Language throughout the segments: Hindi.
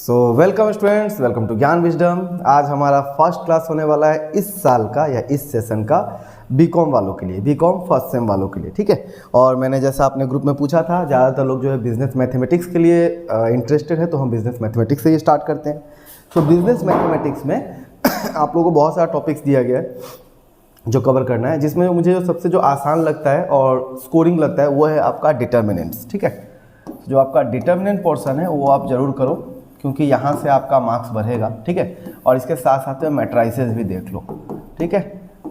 वेलकम स्टूडेंट्स, वेलकम टू ज्ञान विजडम। आज हमारा फर्स्ट क्लास होने वाला है इस साल का या इस सेशन का बीकॉम वालों के लिए, बीकॉम फर्स्ट सेम वालों के लिए, ठीक है। और मैंने जैसा आपने ग्रुप में पूछा था, ज़्यादातर लोग जो है बिजनेस मैथमेटिक्स के लिए इंटरेस्टेड है, तो हम बिजनेस मैथमेटिक्स से ही स्टार्ट करते हैं। तो बिजनेस मैथमेटिक्स में आप लोगों को बहुत सारा टॉपिक्स दिया गया है जो कवर करना है, जिसमें मुझे सबसे जो आसान लगता है और स्कोरिंग लगता है वो है आपका डिटर्मिनेंट्स, ठीक है। जो आपका डिटर्मिनेंट पोर्शन है वो आप जरूर करो, क्योंकि यहाँ से आपका मार्क्स बढ़ेगा, ठीक है। और इसके साथ साथ में मैट्राइसेस भी देख लो, ठीक है।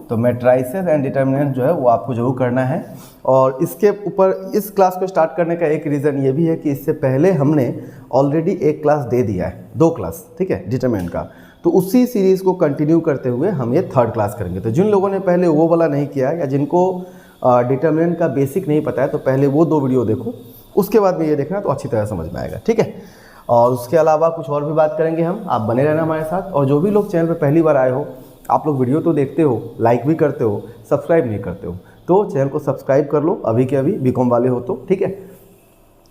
तो मैट्राइसेस एंड डिटर्मिनेंट जो है वो आपको जरूर करना है। और इसके ऊपर इस क्लास को स्टार्ट करने का एक रीज़न ये भी है कि इससे पहले हमने ऑलरेडी एक क्लास दे दिया है, 2 क्लास, ठीक है, डिटर्मिनेंट का। तो उसी सीरीज़ को कंटिन्यू करते हुए हम ये 3rd क्लास करेंगे। तो जिन लोगों ने पहले वो वाला नहीं किया या जिनको डिटर्मिनेंट का बेसिक नहीं पता है, तो पहले वो 2 वीडियो देखो, उसके बाद में ये देखना तो अच्छी तरह समझ में आएगा, ठीक है। और उसके अलावा कुछ और भी बात करेंगे हम, आप बने रहना हमारे साथ। और जो भी लोग चैनल पे पहली बार आए हो, आप लोग वीडियो तो देखते हो, लाइक भी करते हो, सब्सक्राइब नहीं करते हो, तो चैनल को सब्सक्राइब कर लो अभी के अभी, बीकॉम वाले हो तो, ठीक है।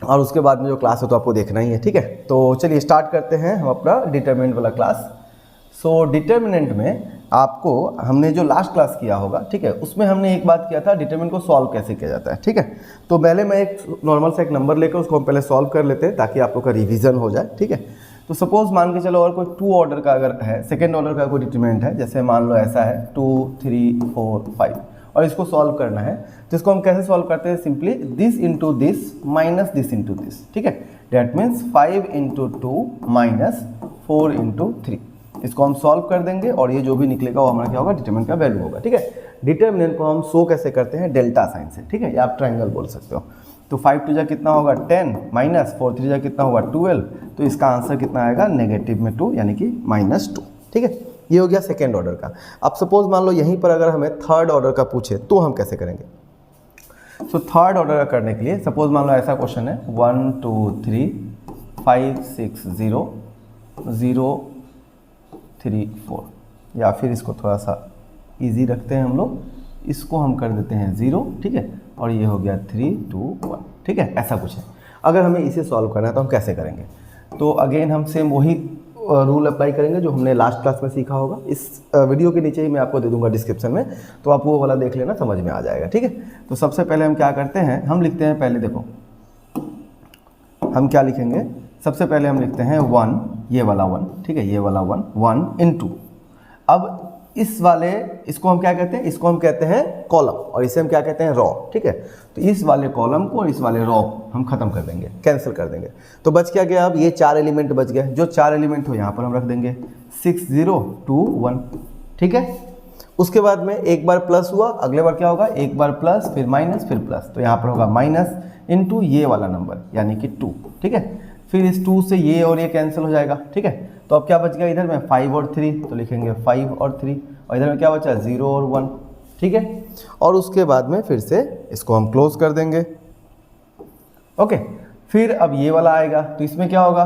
और उसके बाद में जो क्लास है तो आपको देखना ही है, ठीक है। तो चलिए स्टार्ट करते हैं हम अपना डिटर्मिनेंट वाला क्लास। सो डिटर्मिनेंट में आपको हमने जो लास्ट क्लास किया होगा, ठीक है, उसमें हमने एक बात किया था, डिटर्मिनेंट को सॉल्व कैसे किया जाता है, ठीक है। तो पहले मैं एक नॉर्मल सा एक नंबर लेकर उसको हम पहले सॉल्व कर लेते हैं, ताकि आप लोग का रिवीजन हो जाए, ठीक है। तो सपोज मान के चलो, और कोई 2 ऑर्डर का अगर है, सेकेंड ऑर्डर का कोई डिटर्मिनेंट है, जैसे मान लो ऐसा है 2 3 4 5, और इसको सॉल्व करना है, तो इसको हम कैसे सॉल्व करते हैं? Simply this into this minus this into this, ठीक है। That means 5 into 2 minus 4 into 3, इसको हम सॉल्व कर देंगे और ये जो भी निकलेगा वो हमारा क्या होगा? डिटर्मिनेंट का वैल्यू होगा, ठीक है। डिटर्मिनेंट को हम शो कैसे करते हैं? डेल्टा साइन से, ठीक है, या आप ट्रायंगल बोल सकते हो। तो 5 टू जा कितना होगा? 10 माइनस 4 3 जा कितना होगा? 12। तो इसका आंसर कितना आएगा? नेगेटिव में 2, यानी कि -2, ठीक है। ये हो गया सेकेंड ऑर्डर का। अब सपोज मान लो यहीं पर अगर हमें 3rd ऑर्डर का पूछे तो हम कैसे करेंगे? सो 3rd ऑर्डर का करने के लिए सपोज मान लो ऐसा क्वेश्चन है 1 2 3 5 6 0 0 3 4, या फिर इसको थोड़ा सा इजी रखते हैं हम लोग, इसको हम कर देते हैं 0, ठीक है। और ये हो गया 3 2 1, ठीक है, ऐसा कुछ है। अगर हमें इसे सॉल्व करना है तो हम कैसे करेंगे? तो अगेन हम सेम वही रूल अप्लाई करेंगे जो हमने लास्ट क्लास में सीखा होगा। इस वीडियो के नीचे ही मैं आपको दे दूंगा डिस्क्रिप्शन में, तो आप वो वाला देख लेना, समझ में आ जाएगा, ठीक है। तो सबसे पहले हम क्या करते हैं, हम लिखते हैं, पहले देखो हम क्या लिखेंगे, सबसे पहले हम लिखते हैं 1, ये वाला 1, ठीक है, ये वाला 1 इंटू, अब इस वाले, इसको हम क्या कहते हैं? इसको हम कहते हैं कॉलम, और इसे हम क्या कहते हैं? रॉ, ठीक है। तो इस वाले कॉलम को और इस वाले रॉ हम खत्म कर देंगे, कैंसिल कर देंगे। तो बच क्या गया? अब ये 4 एलिमेंट बच गए, जो 4 एलिमेंट हो यहाँ पर हम रख देंगे 6 0 2 1, ठीक है। उसके बाद में एक बार प्लस हुआ, अगले बार क्या होगा? एक बार प्लस, फिर माइनस, फिर प्लस, तो यहाँ पर होगा माइनस इंटू ये वाला नंबर, यानी कि 2, ठीक है। फिर इस 2 से ये और ये कैंसिल हो जाएगा, ठीक है। तो अब क्या बच गया इधर में? 5 और 3, तो लिखेंगे 5 और 3, और इधर में क्या बचा? 0 और 1, ठीक है। और उसके बाद में फिर से इसको हम क्लोज कर देंगे, ओके। फिर अब ये वाला आएगा, तो इसमें क्या होगा?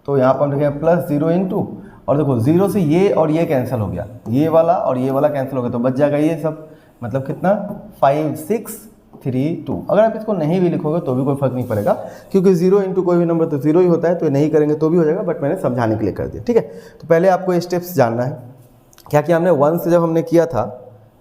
तो यहाँ पर हम लिखेंगे प्लस 0 इंटू, और देखो 0 से ये और ये कैंसिल हो गया, ये वाला और ये वाला कैंसिल हो गया, तो बच जाएगा ये सब, मतलब कितना? 5 6 3 2। अगर आप इसको नहीं भी लिखोगे तो भी कोई फर्क नहीं पड़ेगा, क्योंकि 0 इंटू कोई भी नंबर तो 0 ही होता है, तो ये नहीं करेंगे तो भी हो जाएगा, बट मैंने समझाने के लिए कर दिया, ठीक है। तो पहले आपको ये स्टेप्स जानना है। क्या किया हमने? 1 से जब हमने किया था,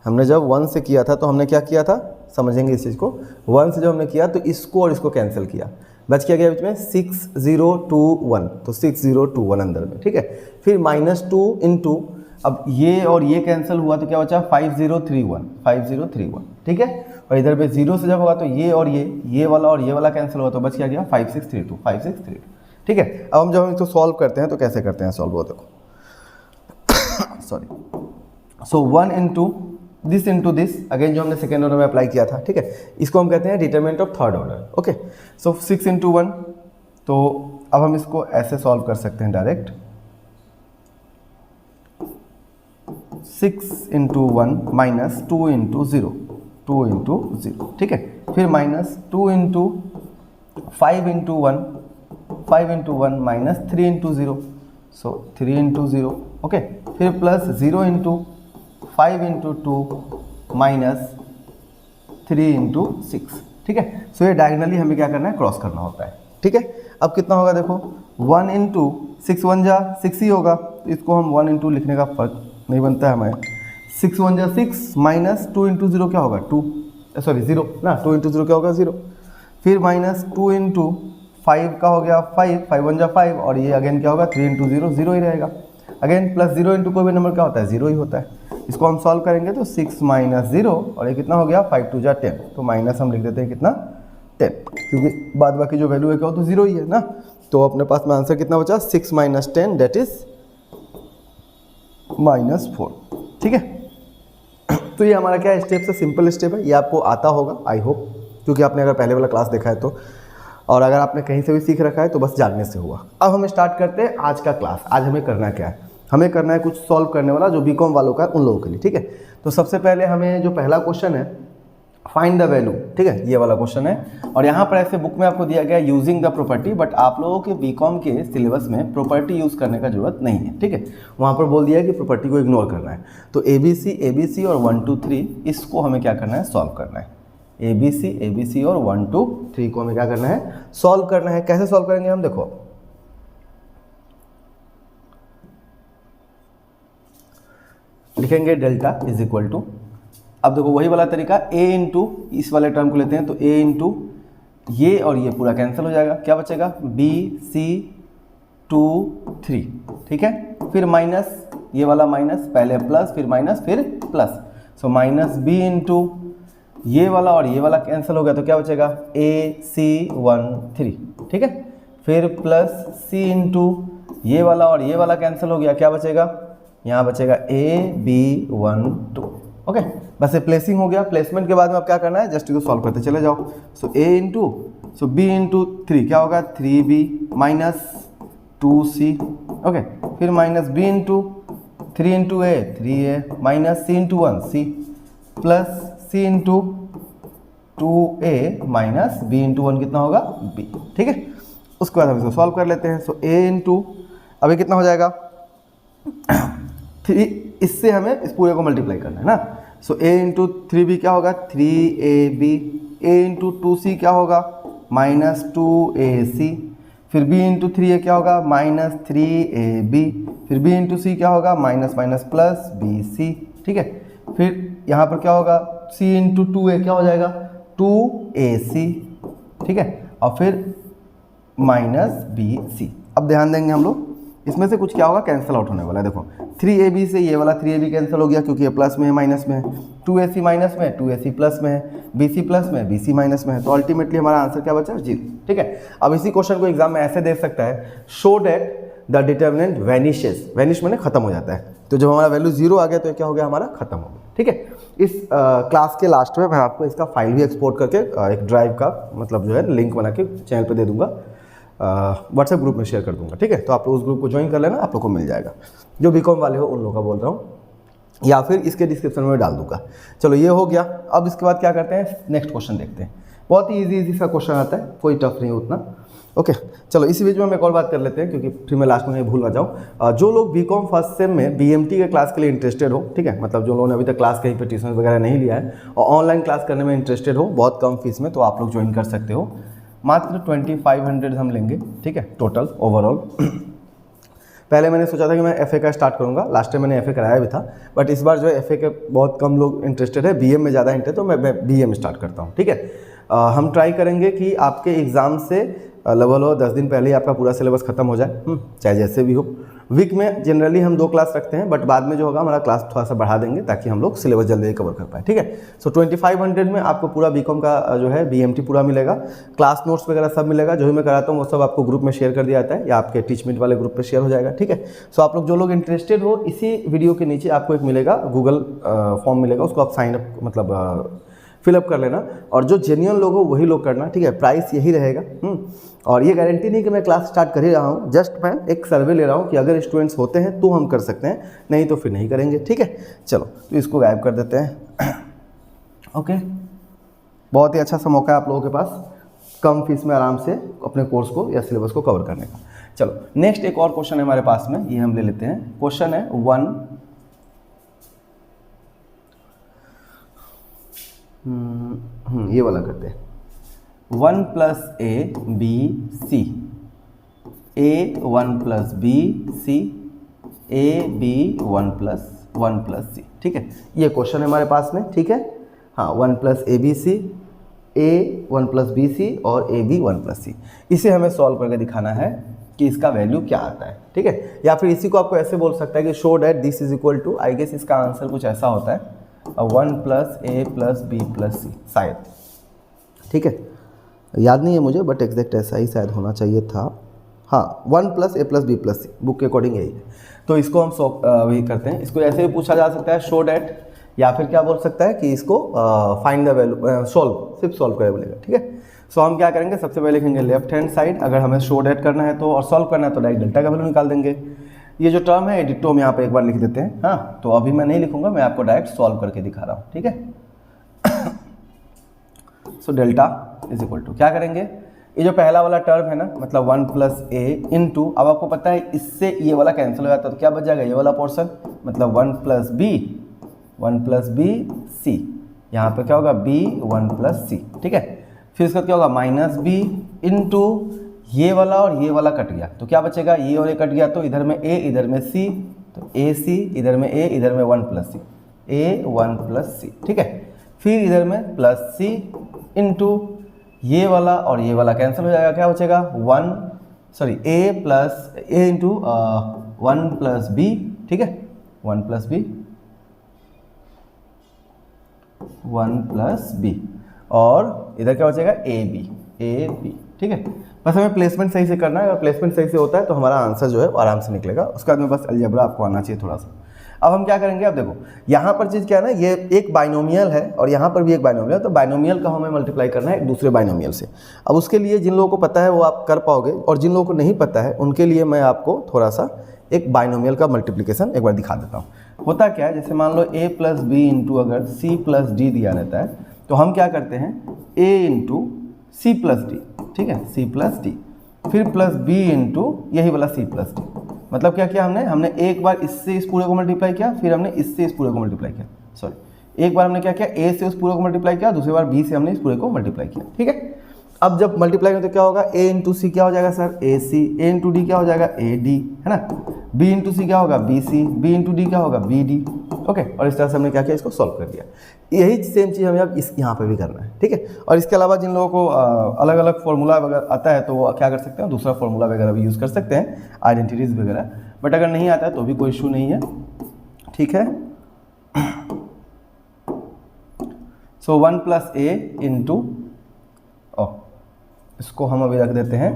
हमने जब 1 से किया था तो हमने क्या किया था, समझेंगे इस चीज़ को। 1 से जब हमने किया तो इसको और इसको कैंसिल किया, बच क्या गया बीच में? 6 0 2 1, तो 6 0 2 1 अंदर में, ठीक है। फिर -2 इंटू, अब ये और ये कैंसिल हुआ तो क्या बचा? 5 0 3 1, 5 0 3 1, ठीक है। और इधर पे 0 से जब होगा तो ये और ये वाला और ये वाला कैंसिल हुआ, तो बच क्या गया? 5 6 3 2, 5 6 3 2, ठीक है। अब हम जब हम इसको सॉल्व करते हैं तो कैसे करते हैं सॉल्व, वो देखो sorry. So 1 into this, again जो हमने सेकेंड ऑर्डर में अप्लाई किया था, ठीक है, इसको हम कहते हैं determinant of 3rd order, okay. So 6 into 1, तो अब हम इसको ऐसे सॉल्व कर सकते हैं direct, 6 into 1 minus 2 into 0, 2 into 0, ठीक है। फिर minus 2 into 5 into 1, 5 into 1 minus 3 into 0, सो 3 इंटू 0, ओके। फिर plus 0 into 5 into 2 minus 3 into 6, ठीक है। सो ये डायगनली हमें क्या करना है? क्रॉस करना होता है, ठीक है। अब कितना होगा देखो, 1 इंटू 6 1 जा 6 ही होगा, तो इसको हम 1 इंटू लिखने का फर्क नहीं बनता है हमें। 6 1 जा 6 माइनस 2 इंटू 0 क्या होगा 2, सॉरी 0 ना, 2 इंटू 0 क्या होगा 0, फिर माइनस 2 इंटू 5 का हो गया 5, 5 1 जा 5, और ये अगेन क्या होगा 3 इंटू 0 0 ही रहेगा, अगेन प्लस 0 इंटू कोई भी नंबर क्या होता है 0 ही होता है। इसको हम सॉल्व करेंगे तो 6 माइनस 0, और ये कितना हो गया 5 2 जा 10, तो माइनस हम लिख देते हैं कितना 10, क्योंकि बाद बाकी जो वैल्यू है क्या हो तो 0 ही है ना। तो अपने पास में आंसर कितना बचा 6 माइनस 10 दैट इज -4, ठीक है। तो ये हमारा क्या स्टेप है, सिंपल स्टेप है, ये आपको आता होगा आई होप, क्योंकि आपने अगर पहले वाला क्लास देखा है तो, और अगर आपने कहीं से भी सीख रखा है तो बस जानने से हुआ। अब हम स्टार्ट करते हैं आज का क्लास। आज हमें करना क्या है, हमें करना है कुछ सॉल्व करने वाला जो बीकॉम वालों का है उन लोगों के लिए, ठीक है। तो सबसे पहले हमें जो पहला क्वेश्चन है फाइंड द वैल्यू, ठीक है, ये वाला क्वेश्चन है, और यहाँ पर ऐसे बुक में आपको दिया गया यूजिंग द प्रॉपर्टी, बट आप लोगों के बीकॉम के सिलेबस में प्रॉपर्टी यूज़ करने का जरूरत नहीं है, ठीक है। वहाँ पर बोल दिया है कि प्रॉपर्टी को इग्नोर करना है। तो ABC और 1 2 3 इसको हमें क्या करना है, सॉल्व करना है। ABC और 1 2 3 को हमें क्या करना है, सॉल्व करना है। कैसे सॉल्व करेंगे हम, देखो लिखेंगे डेल्टा इज इक्वल टू, अब देखो वही वाला तरीका, a इंटू इस वाले टर्म को लेते हैं, तो a इंटू ये और ये पूरा कैंसिल हो जाएगा, क्या बचेगा BC 2 3, ठीक है। फिर माइनस ये वाला माइनस, पहले प्लस फिर माइनस फिर plus, so minus B into ये वाला और ये वाला कैंसिल हो गया, तो क्या बचेगा AC 1 3, ठीक है। फिर प्लस C इंटू ये वाला और ये वाला कैंसिल हो गया, क्या बचेगा, यहाँ बचेगा AB 1 2, ओके। बस ये प्लेसिंग हो गया। प्लेसमेंट के बाद में अब क्या करना है, जस्ट इसको सॉल्व करते चले जाओ। सो A इंटू B इंटू 3 क्या होगा 3B माइनस 2C, ओके। फिर minus B into 3 into A 3A minus C into 1 C plus C into 2A minus B into 1 कितना होगा B, ठीक है। उसके बाद हम इसको सॉल्व कर लेते हैं। सो A इंटू अभी कितना हो जाएगा 3, इससे हमें इस पूरे को मल्टीप्लाई करना है ना। सो A इंटू 3B क्या होगा 3AB, A इंटू 2C क्या होगा माइनस 2AC, फिर B इंटू 3A क्या होगा माइनस 3AB, फिर B इंटू C क्या होगा माइनस माइनस प्लस BC, ठीक है। फिर यहाँ पर क्या होगा C इंटू 2A क्या हो जाएगा 2AC, ठीक है, और फिर माइनस BC। अब ध्यान देंगे हम लोग, इसमें से कुछ क्या होगा कैंसिल आउट होने वाला है। देखो 3AB से ये वाला 3AB कैंसिल हो गया क्योंकि ये प्लस में है माइनस में है, 2AC माइनस में है 2AC प्लस में है, BC प्लस में है BC माइनस में है, तो अल्टीमेटली हमारा आंसर क्या बचा 0, ठीक है। अब इसी क्वेश्चन को एग्जाम में ऐसे दे सकता है, show that the determinant vanishes, vanish मैंने खत्म हो जाता है, तो जब हमारा वैल्यू 0 आ गया तो क्या हो गया हमारा खत्म हो गया, ठीक है। इस क्लास के लास्ट में मैं आपको इसका फाइल भी एक्सपोर्ट करके एक ड्राइव का मतलब जो है लिंक बना के चैनल पर दे दूंगा, व्हाट्सएप ग्रुप में शेयर कर दूंगा, ठीक है। तो आप लोग उस ग्रुप को ज्वाइन कर लेना, आप लोग को मिल जाएगा। जो बीकॉम वाले हो उन लोगों का बोल रहा हूँ, या फिर इसके डिस्क्रिप्शन में डाल दूंगा। चलो ये हो गया। अब इसके बाद क्या करते हैं, नेक्स्ट क्वेश्चन देखते हैं। बहुत ही इजी सा क्वेश्चन आता है, कोई टफ नहीं उतना, ओके। चलो इसी बीच में हम एक और बात कर लेते हैं, क्योंकि फिर मैं लास्ट में नहीं भूल ना जाऊँ। जो लोग बीकॉम फर्स्ट सेम में BMT के क्लास के लिए इंटरेस्टेड हो, ठीक है, मतलब जो लोगों ने अभी तक क्लास कहीं पर ट्यूशन वगैरह नहीं लिया है और ऑनलाइन क्लास करने में इंटरेस्टेड हो बहुत कम फीस में, तो आप लोग ज्वाइन कर सकते हो। मात्र 2500 हम लेंगे, ठीक है, टोटल ओवरऑल। पहले मैंने सोचा था कि मैं FA का स्टार्ट करूंगा, लास्ट टाइम मैंने FA कराया भी था, बट इस बार जो है FA के बहुत कम लोग इंटरेस्टेड है, BM में ज़्यादा इंटरेस्ट, तो मैं BM स्टार्ट करता हूँ, ठीक है। हम ट्राई करेंगे कि आपके एग्ज़ाम से लगभग 10 दिन पहले ही आपका पूरा सिलेबस खत्म हो जाए, चाहे जैसे भी हो। वीक में जनरली हम 2 क्लास रखते हैं, बट बाद में जो होगा हमारा क्लास थोड़ा सा बढ़ा देंगे ताकि हम लोग सिलेबस जल्दी कवर कर पाए, ठीक है। सो 2500 में आपको पूरा बीकॉम का जो है BMT पूरा मिलेगा, क्लास नोट्स वगैरह सब मिलेगा। जो भी मैं कराता हूँ वो सब आपको ग्रुप में शेयर कर दिया जाता है, या आपके टीचमेंट वाले ग्रुप पे शेयर हो जाएगा, ठीक है। सो आप लोग जो लोग इंटरेस्टेड हो, इसी वीडियो के नीचे आपको एक मिलेगा गूगल फॉर्म मिलेगा, उसको आप साइन अप मतलब फिलअप कर लेना, और जो जेन्युइन लोग हो वही लोग करना, ठीक है। प्राइस यही रहेगा, और ये गारंटी नहीं कि मैं क्लास स्टार्ट कर ही रहा हूँ, जस्ट मैं एक सर्वे ले रहा हूँ कि अगर स्टूडेंट्स होते हैं तो हम कर सकते हैं, नहीं तो फिर नहीं करेंगे, ठीक है। चलो तो इसको गायब कर देते हैं, ओके। बहुत ही अच्छा सा मौका है आप लोगों के पास कम फीस में आराम से अपने कोर्स को या सिलेबस को कवर करने का। चलो नेक्स्ट एक और क्वेश्चन है हमारे पास में, ये हम ले लेते हैं। क्वेश्चन है 1 ये वाला करते हैं, 1 + a b c A1 plus B C A B 1 plus C. ठीक है, ये क्वेश्चन है हमारे पास में। ठीक है, हाँ 1 plus A B C, A 1 plus B C और ए बी 1 प्लस सी। इसे हमें सॉल्व करके दिखाना है कि इसका वैल्यू क्या आता है। ठीक है, या फिर इसी को आपको ऐसे बोल सकता है कि show that this is equal to, I guess इसका आंसर कुछ ऐसा होता है 1 plus A plus B plus C शायद। ठीक है, याद नहीं है मुझे बट एग्जैक्ट ऐसा ही शायद होना चाहिए था। हाँ 1 plus A plus B plus C, book के अकॉर्डिंग यही है। तो इसको हम वही करते हैं। इसको ऐसे भी पूछा जा सकता है शो डैट, या फिर क्या बोल सकता है कि इसको फाइंड द वैल्यू, सॉल्व, सिर्फ सॉल्व करे बोलेगा। ठीक है, सो हम क्या करेंगे, सबसे पहले लिखेंगे लेफ्ट हैंड साइड। अगर हमें शो डैट करना है तो और सॉल्व करना है तो डायरेक्ट डेल्टा का वैल्यू निकाल देंगे। ये जो टर्म है डिट्टो हम यहाँ पे एक बार लिख देते हैं। हाँ, तो अभी मैं नहीं लिखूंगा, मैं आपको डायरेक्ट सॉल्व करके दिखा रहा हूँ। ठीक है, so delta is equal to क्या करेंगे, ये जो पहला वाला टर्म है ना, मतलब 1 प्लस ए इंटू, अब आपको पता है इससे ये वाला कैंसिल हो जाता है तो क्या बच जाएगा, ये वाला पोर्शन, मतलब 1 प्लस बी सी, यहाँ पर क्या होगा बी 1 प्लस सी। ठीक है, फिर इसका क्या होगा माइनस बी इंटू ये वाला और ये वाला कट गया तो क्या बचेगा, ये और ये कट गया तो इधर में ए इधर में सी, तो ए सी इधर में ए इधर में 1 plus C, A 1 plus C. ठीक है, फिर इधर में प्लस सी इंटू ये वाला और ये वाला कैंसिल हो जाएगा, क्या बचेगा ए इंटू 1 प्लस बी। ठीक है, 1 प्लस बी और इधर क्या बचेगा ए बी। ठीक है, बस हमें प्लेसमेंट सही से करना है। अगर प्लेसमेंट सही से होता है तो हमारा आंसर जो है वो आराम से निकलेगा। उसके बाद में बस अलजेब्रा आपको आना चाहिए थोड़ा सा। अब हम क्या करेंगे, अब देखो यहाँ पर चीज़ क्या है ना, ये एक बाइनोमियल है और यहाँ पर भी एक बाइनोमियल है, तो बाइनोमियल का हमें मल्टीप्लाई करना है एक दूसरे बाइनोमियल से। अब उसके लिए जिन लोगों को पता है वो आप कर पाओगे, और जिन लोगों को नहीं पता है उनके लिए मैं आपको थोड़ा सा एक बाइनोमियल का मल्टीप्लिकेशन एक बार दिखा देता हूँ। होता क्या है, जैसे मान लो ए प्लस बी इंटू अगर सी प्लस डी दिया रहता है तो हम क्या करते हैं ए इंटू सी प्लस डी। ठीक है, सी प्लस डी, फिर प्लस बी इंटू यही वाला सी प्लस डी। मतलब क्या किया हमने एक बार इससे इस पूरे को मल्टीप्लाई किया, फिर हमने इससे इस पूरे को मल्टीप्लाई किया। सॉरी, एक बार हमने क्या किया ए से उस पूरे को मल्टीप्लाई किया, दूसरी बार बी से हमने इस पूरे को मल्टीप्लाई किया। ठीक है, अब जब मल्टीप्लाई करें तो क्या होगा, ए इंटू सी क्या हो जाएगा सर ए सी, ए इंटू डी क्या हो जाएगा ए डी, है ना, बी इंटू सी क्या होगा B C, B into D क्या होगा बी डी। ओके, और इस तरह से हमने क्या किया, इसको सॉल्व कर दिया। यही सेम चीज़ हमें अब इस यहाँ पे भी करना है। ठीक है, और इसके अलावा जिन लोगों को अलग अलग फॉर्मूला वगैरह आता है तो वो क्या कर सकते हैं, दूसरा फॉर्मूला वगैरह भी यूज़ कर सकते हैं, आइडेंटिटीज़ वगैरह। बट अगर नहीं आता है तो भी कोई इशू नहीं है। ठीक है, सो 1 प्लस ए इंटू, इसको हम अभी रख देते हैं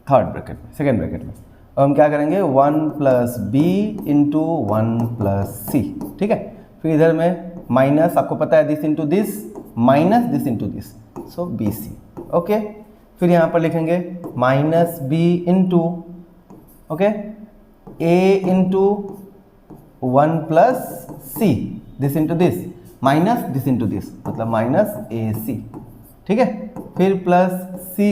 थर्ड ब्रैकेट में, सेकेंड ब्रैकेट में। अब हम क्या करेंगे 1 plus B into 1 plus C. ठीक है, फिर इधर में माइनस, आपको पता है this into this minus this into this, so B C. Okay, फिर यहाँ पर लिखेंगे minus B into okay A into 1 plus C, this into this minus this into this, मतलब माइनस ए सी। ठीक है, फिर प्लस सी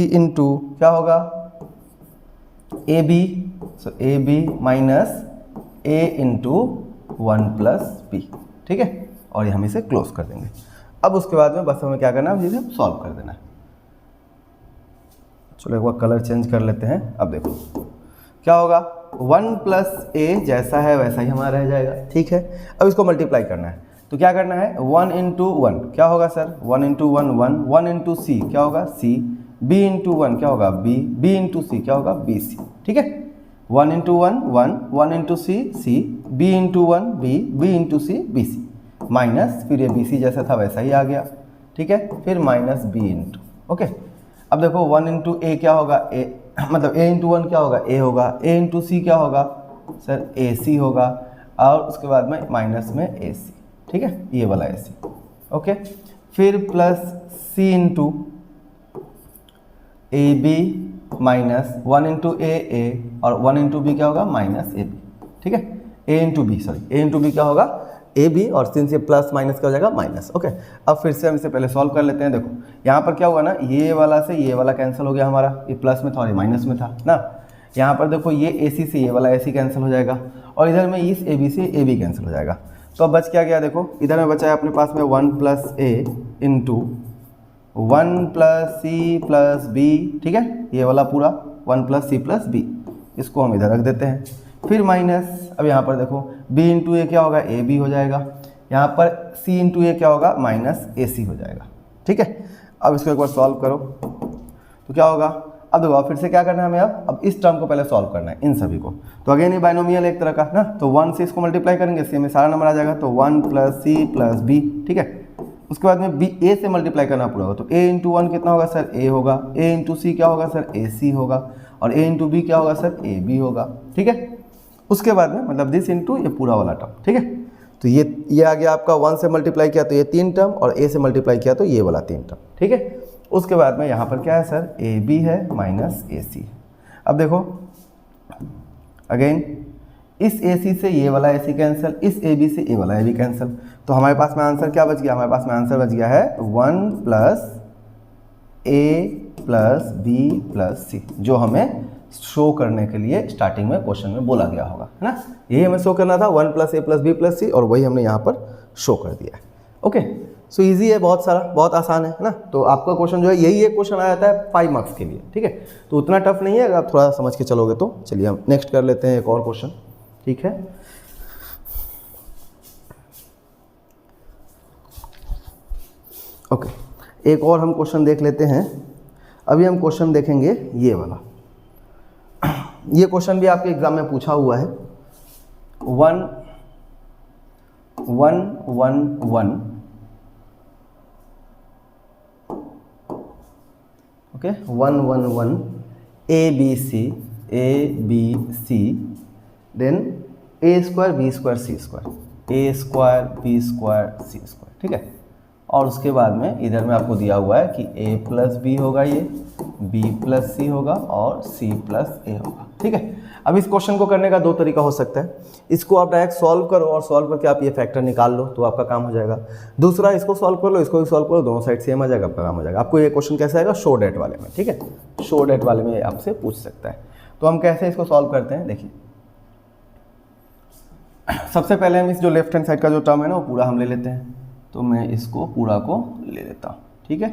इंटू क्या होगा A B, so A B minus A into 1 plus B. ठीक है, और ये हम इसे क्लोज कर देंगे। अब उसके बाद में बस हमें क्या करना है, इसे सॉल्व कर देना है। चलो एक बार कलर चेंज कर लेते हैं। अब देखो क्या होगा, 1 प्लस ए जैसा है वैसा ही हमारा रह जाएगा। ठीक है, अब इसको मल्टीप्लाई करना है तो क्या करना है 1 इंटू 1 क्या होगा सर 1 इंटू 1 1 इंटू सी क्या होगा सी, b इंटू 1 क्या होगा b, b इंटू सी क्या होगा बी सी। ठीक है, 1 into 1 into C C, b into 1 b into C B C, minus फिर ये बी सी जैसा था वैसा ही आ गया। ठीक है, फिर माइनस बी इंटू ओके। अब देखो 1 इंटू ए क्या होगा ए, मतलब a इंटू 1 क्या होगा a होगा, a इंटू सी क्या होगा सर ए सी होगा, और उसके बाद में माइनस में ए सी। ठीक है, ये वाला ए सी। ओके, फिर plus C into A B minus 1 into A और 1 इंटू बी क्या होगा माइनस ए बी। ठीक है, ए इंटू बी क्या होगा ए बी, और सिंस ये प्लस माइनस क्या हो जाएगा माइनस। ओके, अब फिर से हम इसे पहले सॉल्व कर लेते हैं। देखो यहाँ पर क्या हुआ ना, ये वाला से ये वाला कैंसिल हो गया हमारा, ये प्लस में था और ये माइनस में था ना। यहाँ पर देखो ये ए सी से ये वाला ए सी कैंसिल हो जाएगा, और इधर में इस ए बी से ए बी कैंसिल हो जाएगा। तो अब बच क्या गया, देखो इधर में बचा है अपने पास में 1 plus A into 1 plus C plus B, ठीक है, ये वाला पूरा 1 प्लस सी प्लस बी, इसको हम इधर रख देते हैं। फिर माइनस, अब यहाँ पर देखो b इंटू ए क्या होगा, ए बी हो जाएगा, यहाँ पर c इंटू ए क्या होगा, माइनस ए सी हो जाएगा, ठीक है। अब इसको एक बार सॉल्व करो तो क्या होगा, अब देखो फिर से क्या करना है हमें, अब इस टर्म को पहले सॉल्व करना है इन सभी को। तो अगेन ये बाइनोमियल एक तरह का ना, तो 1 से इसको मल्टीप्लाई करेंगे, सी में सारा नंबर आ जाएगा, तो 1 प्लस सी प्लस बी, ठीक है। उसके बाद में बी ए से मल्टीप्लाई करना पूरा होगा, तो a इंटू 1 कितना होगा सर, a होगा, a इंटू सी क्या होगा सर, ए सी होगा, और a इंटू बी क्या होगा सर, ए बी होगा, ठीक है। उसके बाद में मतलब दिस इंटू ये पूरा वाला टर्म, ठीक है। तो ये आ गया आपका 1 से मल्टीप्लाई किया तो ये 3 टर्म, और a से मल्टीप्लाई किया तो ये वाला 3 टर्म, ठीक है। उसके बाद में यहाँ पर क्या है सर, ए बी है माइनस ए सी। अब देखो अगेन इस ए सी से ये वाला ए सी कैंसिल, इस ए बी से ये वाला ए बी कैंसिल, तो हमारे पास में आंसर क्या बच गया, हमारे पास में आंसर बच गया है 1 plus A plus B plus सी, जो हमें शो करने के लिए स्टार्टिंग में क्वेश्चन में बोला गया होगा, है ना। यही हमें शो करना था 1 plus A plus B plus C, और वही हमने यहाँ पर शो कर दिया है। ओके, सो इजी है, बहुत सारा, बहुत आसान है ना। तो आपका क्वेश्चन जो है यही एक क्वेश्चन आ जाता है 5 मार्क्स के लिए, ठीक है। तो उतना टफ नहीं है, अगर आप थोड़ा समझ के चलोगे तो। चलिए हम नेक्स्ट कर लेते हैं एक और क्वेश्चन, ठीक है। ओके, एक और हम क्वेश्चन देख लेते हैं। अभी हम क्वेश्चन देखेंगे ये वाला। ये क्वेश्चन भी आपके एग्जाम में पूछा हुआ है। 1 1 1 1, okay, 1 1 1 A B C, then A square B square C square, A square B square C square, ठीक है। और उसके बाद में इधर में आपको दिया हुआ है कि a प्लस बी होगा, ये b प्लस सी होगा, और c प्लस ए होगा, ठीक है। अब इस क्वेश्चन को करने का 2 तरीका हो सकता है। इसको आप डायरेक्ट सॉल्व करो और सॉल्व करके आप ये फैक्टर निकाल लो तो आपका काम हो जाएगा। दूसरा, इसको सॉल्व कर लो, इसको भी सॉल्व करो, दोनों साइड सेम आ जाएगा, आपका काम हो जाएगा। आपको ये क्वेश्चन कैसे आएगा, शो डेट वाले में, ठीक है। शो डेट वाले में आपसे पूछ सकता है। तो हम कैसे इसको सॉल्व करते हैं, देखिए। सबसे पहले हम इस जो लेफ्ट हैंड साइड का जो टर्म है ना, वो पूरा हम ले लेते हैं। तो मैं इसको पूरा को ले लेता हूँ, ठीक है।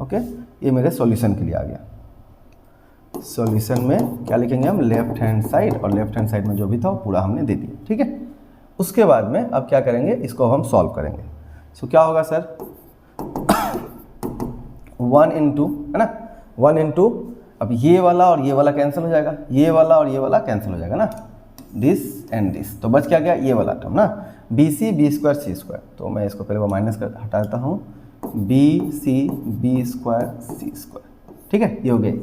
ओके, ये मेरे सॉल्यूशन के लिए आ गया। सॉल्यूशन में क्या लिखेंगे हम, लेफ्ट हैंड साइड, और लेफ्ट हैंड साइड में जो भी था वो पूरा हमने दे दिया, ठीक है। उसके बाद में अब क्या करेंगे, इसको हम सॉल्व करेंगे। सो क्या होगा सर, 1 इंटू, है ना, 1 इंटू, अब ये वाला और ये वाला कैंसिल हो जाएगा, ये वाला और ये वाला कैंसिल हो जाएगा ना, दिस एंड दिस। तो बच क्या गया, ये वाला टर्म ना, B C B square C square. तो मैं इसको पहले वो माइनस कर हटा देता हूँ, B C B square C square, ठीक है, ये हो गया।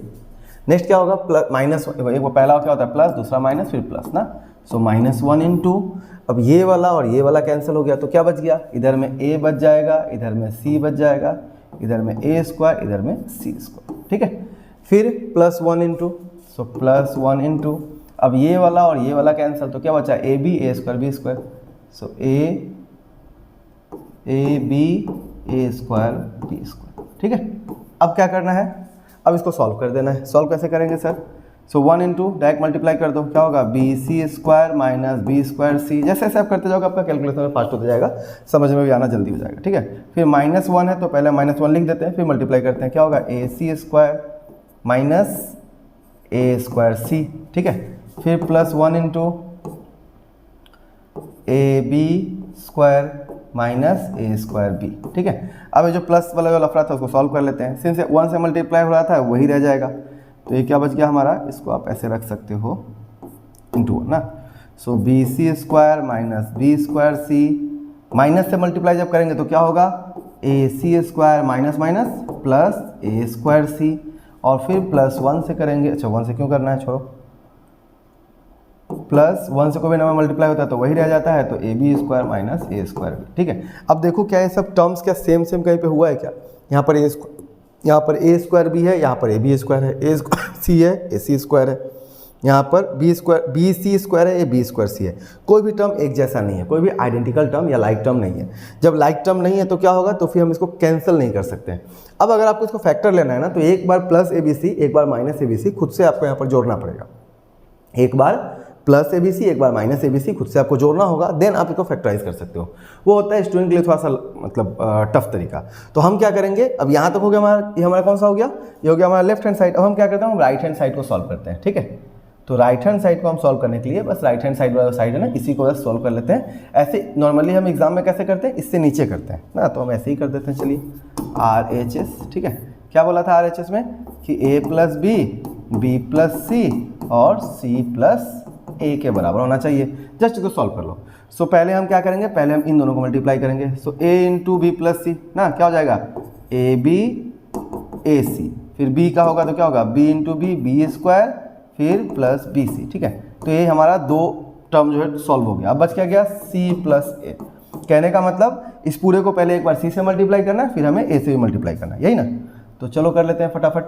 नेक्स्ट क्या होगा, प्लस माइनस, एक वो पहला क्या होता है प्लस, दूसरा माइनस, फिर प्लस ना। सो -1 इंटू, अब ये वाला और ये वाला कैंसिल हो गया, तो क्या बच गया, इधर में a बच जाएगा, इधर में c बच जाएगा, इधर में a स्क्वायर, इधर में c स्क्वायर, ठीक है। फिर +1 इंटू, सो +1 इंटू, अब ये वाला और ये वाला कैंसिल, तो क्या बचा, a b a square b square, so a b a square b square, ठीक है। अब क्या करना है, अब इसको सॉल्व कर देना है। सॉल्व कैसे करेंगे sir, so 1 into direct multiply कर दो, क्या होगा, B C square minus B square C. जैसे जैसे आप करते जाओगे आपका कैलकुलेशन में फास्ट होता जाएगा, समझ में भी आना जल्दी हो जाएगा, ठीक है। फिर -1 है तो पहले -1 लिख देते हैं, फिर मल्टीप्लाई करते हैं, क्या होगा, A C square minus A square C, ठीक है। फिर +1 into A B square minus A square B, ठीक है। अब ये जो प्लस वाला जो लफड़ा था उसको सॉल्व कर लेते हैं। सिंस 1 से मल्टीप्लाई हो रहा था वही रह जाएगा, तो ये क्या बच गया हमारा, इसको आप ऐसे रख सकते हो इंटू ना। So B C square minus B square C, minus से मल्टीप्लाई जब करेंगे तो क्या होगा, A C square minus minus plus A square C, और फिर +1 से करेंगे, अच्छा 1 से क्यों करना है, छोड़ो, +1 से कोई भी नंबर मल्टीप्लाई होता है तो वही रह जाता है, तो A B square minus A square B, ठीक है। अब देखो क्या ये सब टर्म्स क्या सेम कहीं पे हुआ है क्या, यहाँ पर ए स्क्वायर भी है, यहाँ पर ए बी स्क्वायर है, ए सी है, ए सी स्क्वायर है, यहाँ पर बी सी स्क्वायर है, ए बी स्क्वायर सी है। कोई भी टर्म एक जैसा नहीं है, कोई भी आइडेंटिकल टर्म या लाइक टर्म नहीं है। जब लाइक टर्म नहीं है तो क्या होगा, तो फिर हम इसको कैंसिल नहीं कर सकते हैं। अब अगर आपको इसको फैक्टर लेना है ना, तो एक बार +ABC एक बार -ABC खुद से आपको यहाँ पर जोड़ना पड़ेगा। एक बार प्लस ABC एक बार माइनस ABC, खुद से आपको जोड़ना होगा, देन आप इसको फैक्टराइज कर सकते हो। वो होता है स्टूडेंट के लिए थोड़ा सा मतलब टफ तरीका। तो हम क्या करेंगे, अब यहाँ तक हो गया हमारा, ये हमारा कौन सा हो गया, ये हो गया हमारा लेफ्ट हैंड साइड। अब हम क्या करते हैं, हम राइट हैंड साइड को सॉल्व करते हैं, ठीक है। तो राइट हैंड साइड को हम सॉल्व करने के लिए बस राइट हैंड साइड वाला साइड है ना, इसी को बस सॉल्व कर लेते हैं। ऐसे नॉर्मली हम एग्जाम में कैसे करते हैं, इससे नीचे करते हैं ना, तो हम ऐसे ही कर देते हैं। चलिए RHS, ठीक है। क्या बोला था RHS में कि A plus B, B plus C और C प्लस A के बराबर होना चाहिए। जस्ट इसको सॉल्व कर लो। सो पहले हम क्या करेंगे, पहले हम इन दोनों को मल्टीप्लाई करेंगे। सो A इंटू बी प्लस सी ना, क्या हो जाएगा AB AC, फिर B का होगा तो क्या होगा B into B, B square, फिर प्लस BC, ठीक है। तो ये हमारा दो टर्म जो है सॉल्व हो गया। अब बच क्या गया C प्लस A। कहने का मतलब इस पूरे को पहले एक बार C से मल्टीप्लाई करना है, फिर हमें A से भी मल्टीप्लाई करना है, यही ना। तो चलो कर लेते हैं फटाफट।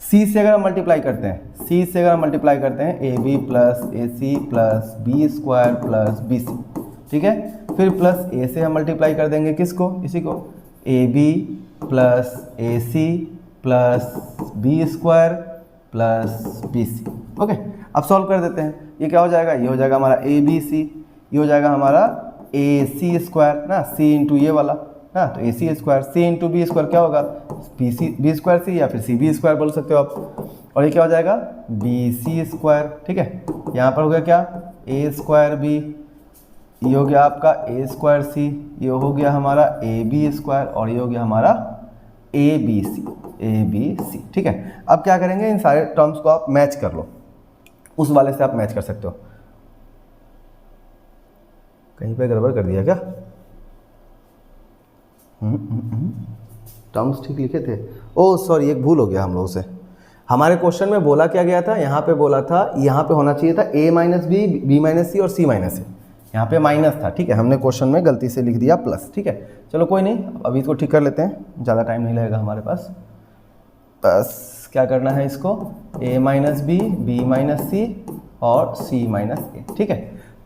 C से अगर हम मल्टीप्लाई करते हैं, C से अगर हम मल्टीप्लाई करते हैं AB plus AC plus B square plus BC, ठीक है। फिर प्लस A से हम मल्टीप्लाई कर देंगे किसको, इसी को, AB plus AC plus B square plus BC, okay. अब सॉल्व कर देते हैं। ये क्या हो जाएगा, ये हो जाएगा हमारा ABC, ये हो जाएगा हमारा AC स्क्वायर ना, C इंटू ये वाला ना, तो AC square, C into B square क्या होगा B स्क्वायर C, या फिर CB स्क्वायर बोल सकते हो आप। और ये क्या हो जाएगा BC स्क्वायर, ठीक है। यहाँ पर हो गया क्या A स्क्वायर B, ये हो गया आपका A स्क्वायर C, ये हो गया हमारा AB स्क्वायर, और ये हो गया हमारा ABC, ठीक है। अब क्या करेंगे, इन सारे टर्म्स को आप मैच कर लो, उस वाले से आप मैच कर सकते हो। कहीं पे गड़बड़ कर दिया क्या, टर्म्स ठीक लिखे थे, ओह सॉरी एक भूल हो गया हम लोगों से। हमारे क्वेश्चन में बोला क्या गया था, यहाँ पे बोला था, यहाँ पे होना चाहिए था A minus B, B minus C और C माइनस ए, यहाँ पे माइनस था, ठीक है। हमने क्वेश्चन में गलती से लिख दिया प्लस, ठीक है। चलो कोई नहीं, अभी इसको ठीक कर लेते हैं, ज़्यादा टाइम नहीं लगेगा हमारे पास। बस क्या करना है इसको, A minus B, B minus C और C माइनस ए, ठीक है।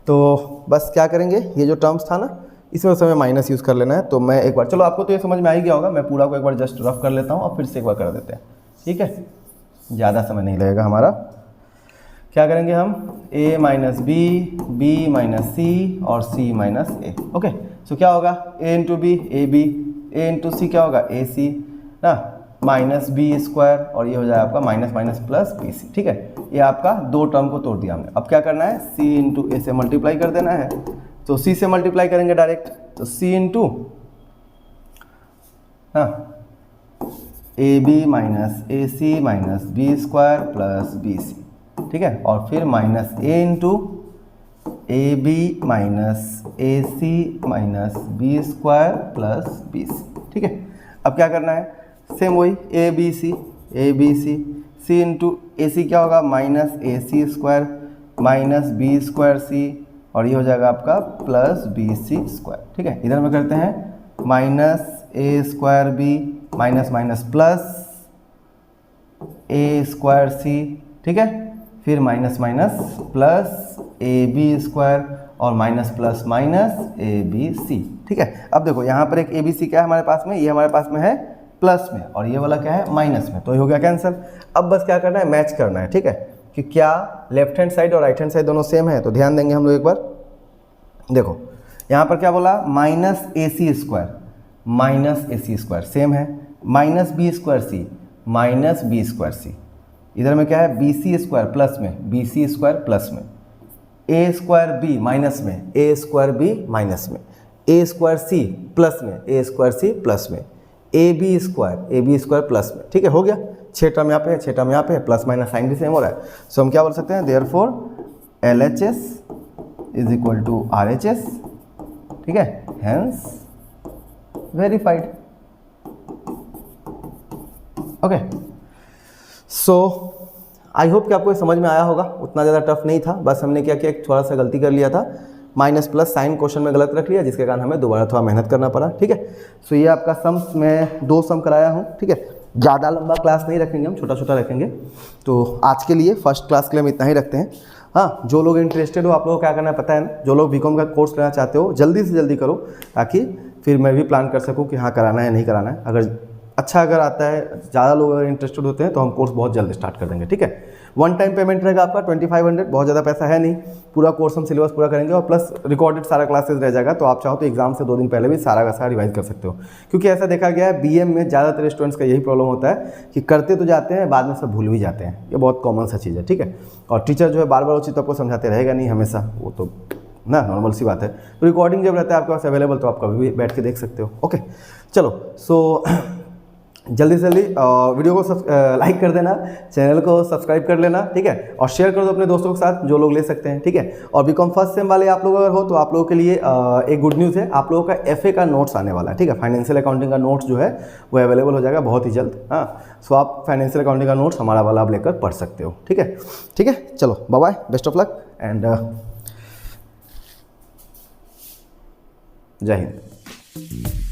तो बस क्या करेंगे, ये जो टर्म्स था ना, इसमें उस समय माइनस यूज़ कर लेना है। तो मैं एक बार, चलो आपको तो ये समझ में आ ही गया होगा, मैं पूरा को एक बार जस्ट रफ कर लेता हूँ और फिर से एक बार कर देते हैं, ठीक है। ज़्यादा समय नहीं लगेगा हमारा। क्या करेंगे हम, A minus B, B minus C और C minus A, okay. So क्या होगा A into B AB, A into C क्या होगा AC ना, माइनस बी स्क्वायर, और ये हो जाएगा आपका माइनस माइनस प्लस BC, ठीक है। ये आपका दो टर्म को तोड़ दिया हमने। अब क्या करना है, C इंटू A से मल्टीप्लाई कर देना है। तो C से मल्टीप्लाई करेंगे डायरेक्ट, तो C into AB minus AC minus B square plus BC, ठीक है। और फिर minus A into AB minus AC minus B square plus BC, ठीक है। अब क्या करना है, सेम वही ABC, C इंटू AC क्या होगा minus AC square minus B square C, और ये हो जाएगा आपका प्लस BC स्क्वायर, ठीक है। इधर में करते हैं minus A square B minus minus plus A square C, ठीक है। फिर minus minus plus AB square और माइनस प्लस माइनस ABC, ठीक है। अब देखो यहाँ पर एक ABC क्या है हमारे पास में, ये हमारे पास में है प्लस में, और ये वाला क्या है माइनस में, तो ये हो गया कैंसिल। अब बस क्या करना है, मैच करना है, ठीक है, कि क्या लेफ्ट हैंड साइड और राइट हैंड साइड दोनों सेम है। तो ध्यान देंगे हम लोग एक बार, देखो यहाँ पर क्या बोला, माइनस AC स्क्वायर सेम है, minus B square C minus B square C, इधर में क्या है BC स्क्वायर प्लस में, BC स्क्वायर प्लस में, A स्क्वायर B माइनस में, A स्क्वायर B माइनस में, A स्क्वायर C प्लस में, A स्क्वायर C प्लस में, AB स्क्वायर प्लस में, ठीक है। हो गया, 6 टर्म यहाँ पे है, 6 टर्म यहाँ पे है, प्लस माइनस साइन भी सेम हो रहा है। सो हम क्या बोल सकते हैं, therefore LHS is equal to RHS, ठीक है, hence verified, okay. So I hope कि आपको समझ में आया होगा, उतना ज़्यादा टफ नहीं था, बस हमने क्या किया, थोड़ा सा गलती कर लिया था, माइनस प्लस साइन क्वेश्चन में गलत रख लिया, जिसके कारण हमें दोबारा थोड़ा मेहनत करना पड़ा, ठीक है। सो ये आपका सम्स मैं 2 सम कराया हूँ, ठीक है। ज़्यादा लंबा क्लास नहीं रखेंगे, हम छोटा छोटा रखेंगे। तो आज के लिए फर्स्ट क्लास के लिए हम इतना ही रखते हैं। हाँ, जो लोग इंटरेस्टेड हो, आप लोगों को क्या करना है पता है ना, जो लोग बीकॉम का कोर्स करना चाहते हो जल्दी से जल्दी करो, ताकि फिर मैं भी प्लान कर सकूँ कि हाँ कराना है नहीं कराना है। अगर अच्छा अगर आता है, ज़्यादा लोग अगर इंटरेस्टेड होते हैं, तो हम कोर्स बहुत जल्द स्टार्ट कर देंगे, ठीक है। वन टाइम पेमेंट रहेगा आपका 2500, बहुत ज़्यादा पैसा है नहीं, पूरा कोर्स हम सिलेबस पूरा करेंगे और प्लस रिकॉर्डेड सारा क्लासेस रह जाएगा, तो आप चाहो तो एग्जाम से 2 दिन पहले भी सारा का सारा रिवाइज कर सकते हो। क्योंकि ऐसा देखा गया है बीएम में ज़्यादातर स्टूडेंट्स का यही प्रॉब्लम होता है कि करते तो जाते हैं, बाद में सब भूल भी जाते हैं, ये बहुत कॉमन सा चीज़ है, ठीक है। और टीचर जो है बार बार वो चीज़ तो आपको समझाते रहेगा नहीं हमेशा, वो तो ना नॉर्मल सी बात है। तो रिकॉर्डिंग जब रहता है आपके पास अवेलेबल तो आप कभी भी बैठ के देख सकते हो। ओके चलो, सो जल्दी से जल्दी वीडियो को लाइक कर देना, चैनल को सब्सक्राइब कर लेना, ठीक है, और शेयर कर दो अपने दोस्तों के साथ जो लोग ले सकते हैं, ठीक है। और बीकॉम फर्स्ट सेम वाले आप लोग अगर हो तो आप लोगों के लिए एक गुड न्यूज़ है, आप लोगों का एफए का नोट्स आने वाला है, ठीक है। फाइनेंशियल अकाउंटिंग का नोट्स जो है वो अवेलेबल हो जाएगा बहुत ही जल्द। हाँ, सो आप फाइनेंशियल अकाउंटिंग का नोट्स हमारा वाला आप लेकर पढ़ सकते हो, ठीक है। ठीक है, चलो bye bye, best of luck and जय हिंद।